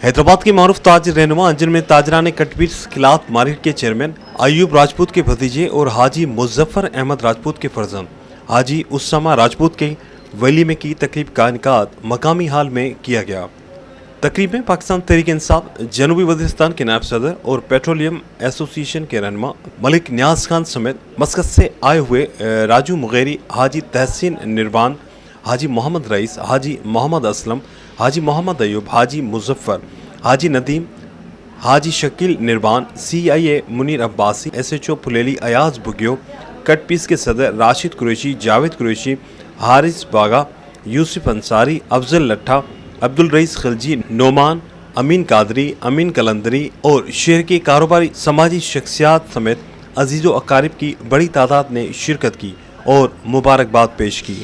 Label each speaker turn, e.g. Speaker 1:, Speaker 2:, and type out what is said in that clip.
Speaker 1: हैदराबाद के मारूफ ताज रहनुमा अंजन में ताजरान कटबीर खिलाफ मार्केट के चेयरमैन अयूब राजपूत के भतीजे और हाजी मुजफ्फर अहमद राजपूत के फर्जंद हाजी उस्सामा राजपूत के वलीमे की तकरीब का इनकाद मकामी हाल में किया गया। तकरीब में पाकिस्तान तहरीक इंसाफ जनूबी वज़ीरिस्तान के नायब सदर और पेट्रोलियम एसोसिएशन के रहनुमा मलिक न्याज खान समेत मस्कत से आए हुए Raju Mugeri, Haji Tahseen Nirwan, Haji Mohammad Rais, Haji Mohammad Aslam, Haji Mohammad Ayub, Haji Muzaffar, Haji Nadeem, Haji Shakeel Nirwan, CIA Munir Abbasi, SHO Phuleli Ayaz Bugio, cut piece के सदर राशिद कुरैशी, जावेद कुरैशी, हारिस बागा, यूसुफ अंसारी, अफजल लट्ठा, अब्दुल रईस खिलजी, नोमान, अमीन कादरी, अमीन कलंदरी और शहर के कारोबारी समाजी शख्सियात समेत अजीज़ो अकारिब की बड़ी तादाद ने शिरकत की और मुबारकबाद पेश की।